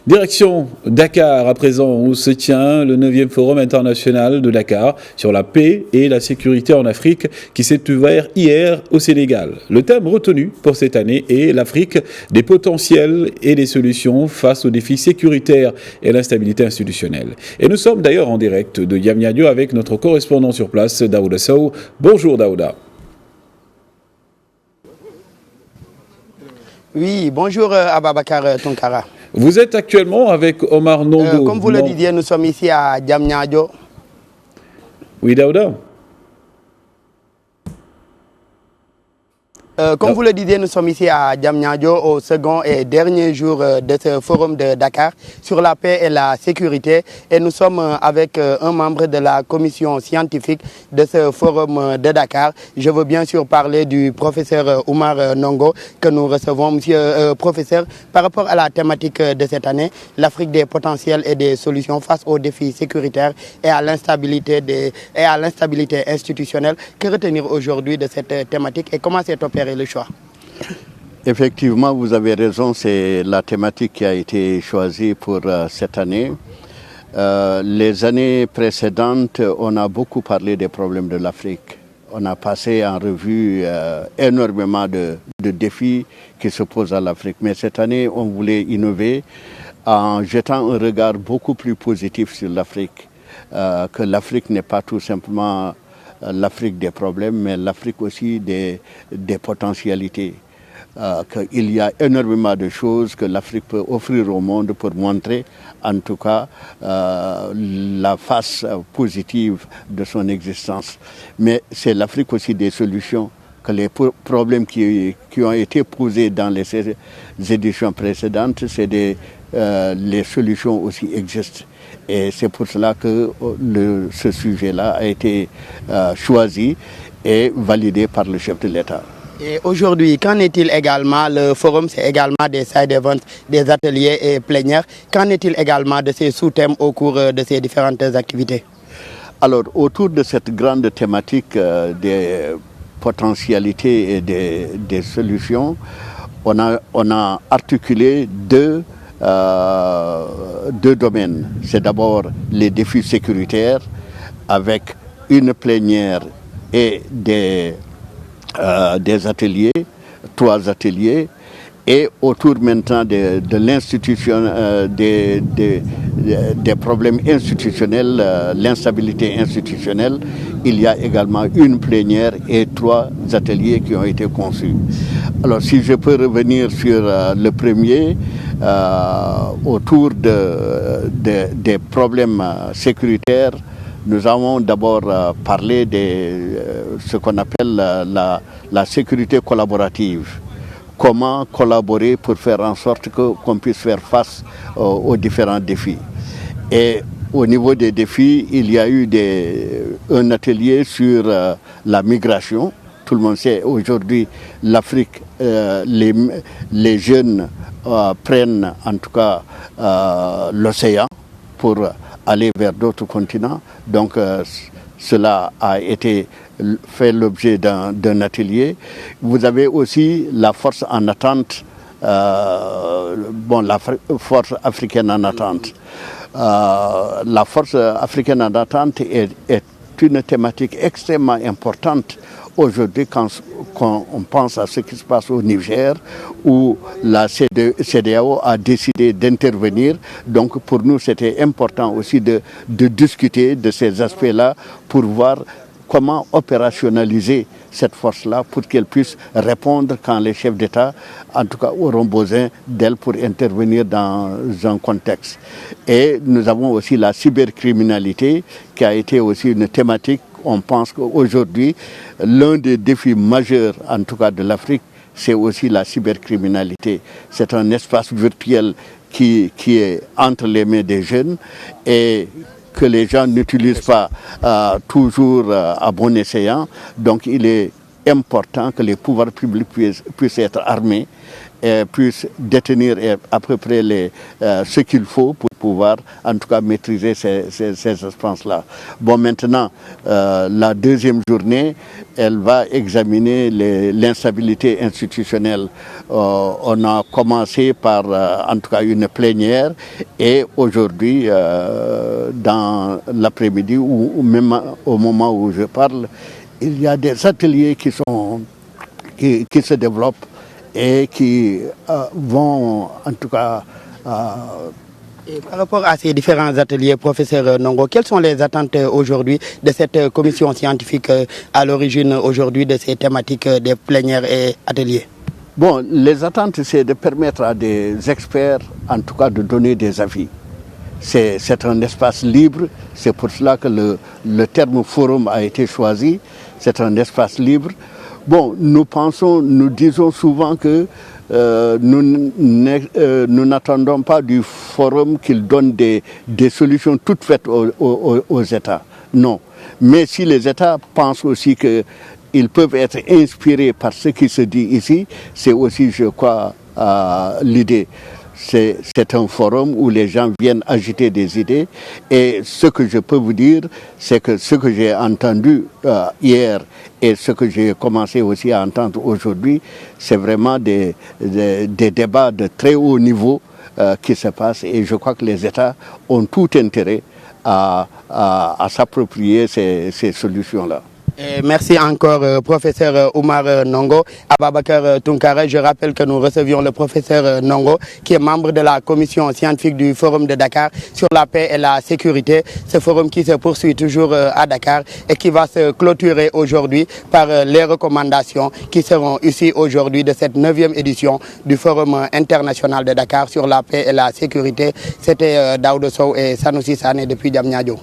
Direction Dakar à présent, où se tient le 9e Forum international de Dakar sur la paix et la sécurité en Afrique qui s'est ouvert hier au Sénégal. Le thème retenu pour cette année est l'Afrique des potentiels et des solutions face aux défis sécuritaires et l'instabilité institutionnelle. Et nous sommes d'ailleurs en direct de Diamniadio avec notre correspondant sur place, Daouda Sow. Bonjour Daouda. Oui, bonjour Ababakar Tonkara. Vous êtes actuellement avec Omar Nongo. Comme vous le disiez, nous sommes ici à Diamniadio. Oui, Daouda. Comme vous le disiez, nous sommes ici à Diamniadio au second et dernier jour de ce forum de Dakar sur la paix et la sécurité. Et nous sommes avec un membre de la commission scientifique de ce forum de Dakar. Je veux bien sûr parler du professeur Omar Nongo que nous recevons. Monsieur professeur, par rapport à la thématique de cette année, l'Afrique des potentiels et des solutions face aux défis sécuritaires et à l'instabilité institutionnelle, que retenir aujourd'hui de cette thématique et comment s'est opéré le choix? Effectivement, vous avez raison, c'est la thématique qui a été choisie pour cette année. Les années précédentes, on a beaucoup parlé des problèmes de l'Afrique. On a passé en revue énormément de défis qui se posent à l'Afrique. Mais cette année, on voulait innover en jetant un regard beaucoup plus positif sur l'Afrique. Que l'Afrique n'est pas tout simplement l'Afrique des problèmes, mais l'Afrique aussi des potentialités. Qu'il y a énormément de choses que l'Afrique peut offrir au monde pour montrer, en tout cas, la face positive de son existence. Mais c'est l'Afrique aussi des solutions, que les problèmes qui ont été posés dans les éditions précédentes, les solutions aussi existent. Et c'est pour cela que ce sujet-là a été choisi et validé par le chef de l'État. Et aujourd'hui, qu'en est-il également? Le forum, c'est également des side events, des ateliers et plénières. Qu'en est-il également de ces sous-thèmes au cours de ces différentes activités? Alors, autour de cette grande thématique des potentialités et des solutions, on a articulé deux domaines. C'est d'abord les défis sécuritaires avec une plénière et des ateliers, 3 ateliers, et autour maintenant de l'institution, des problèmes institutionnels, l'instabilité institutionnelle, il y a également une plénière et 3 ateliers qui ont été conçus. Alors si je peux revenir sur le premier, autour des problèmes sécuritaires, nous avons d'abord parlé de ce qu'on appelle la sécurité collaborative. Comment collaborer pour faire en sorte qu'on puisse faire face aux différents défis. Et au niveau des défis, il y a eu un atelier sur la migration. Tout le monde sait aujourd'hui l'Afrique, les jeunes prennent en tout cas l'océan pour aller vers d'autres continents. Donc cela a été fait l'objet d'un atelier. Vous avez aussi la force en attente, la force africaine en attente. La force africaine en attente est une thématique extrêmement importante aujourd'hui quand on pense à ce qui se passe au Niger, où la CEDEAO a décidé d'intervenir. Donc pour nous, c'était important aussi de discuter de ces aspects-là pour voir comment opérationnaliser cette force-là pour qu'elle puisse répondre quand les chefs d'État, en tout cas, auront besoin d'elle pour intervenir dans un contexte. Et nous avons aussi la cybercriminalité qui a été aussi une thématique. On pense qu'aujourd'hui, l'un des défis majeurs, en tout cas de l'Afrique, c'est aussi la cybercriminalité. C'est un espace virtuel qui est entre les mains des jeunes et que les gens n'utilisent pas toujours à bon escient. Donc il est important que les pouvoirs publics puissent être armés puisse détenir à peu près ce qu'il faut pour pouvoir en tout cas maîtriser ces espaces-là. Bon, maintenant, la deuxième journée, elle va examiner l'instabilité institutionnelle. On a commencé par en tout cas une plénière et aujourd'hui, dans l'après-midi ou même au moment où je parle, il y a des ateliers qui se développent et qui vont en tout cas... Et par rapport à ces différents ateliers, professeur Nongo, quelles sont les attentes aujourd'hui de cette commission scientifique à l'origine aujourd'hui de ces thématiques des plénières et ateliers? Bon, les attentes, c'est de permettre à des experts, en tout cas, de donner des avis. C'est un espace libre, c'est pour cela que le terme forum a été choisi, c'est un espace libre. Bon, nous disons souvent que nous n'attendons pas du forum qu'il donne des solutions toutes faites aux États. Non. Mais si les États pensent aussi qu'ils peuvent être inspirés par ce qui se dit ici, c'est aussi, je crois, l'idée. C'est un forum où les gens viennent agiter des idées. Et ce que je peux vous dire, c'est que ce que j'ai entendu hier et ce que j'ai commencé aussi à entendre aujourd'hui, c'est vraiment des débats de très haut niveau qui se passent. Et je crois que les États ont tout intérêt à s'approprier ces solutions-là. Et merci encore, professeur Oumar Nongo. Ababakar Tounkara, je rappelle que nous recevions le professeur Nongo, qui est membre de la commission scientifique du Forum de Dakar sur la paix et la sécurité. Ce forum qui se poursuit toujours à Dakar et qui va se clôturer aujourd'hui par les recommandations qui seront ici aujourd'hui de cette 9e édition du Forum international de Dakar sur la paix et la sécurité. C'était Daouda Sow et Sanoussi Sané depuis Diamniadio.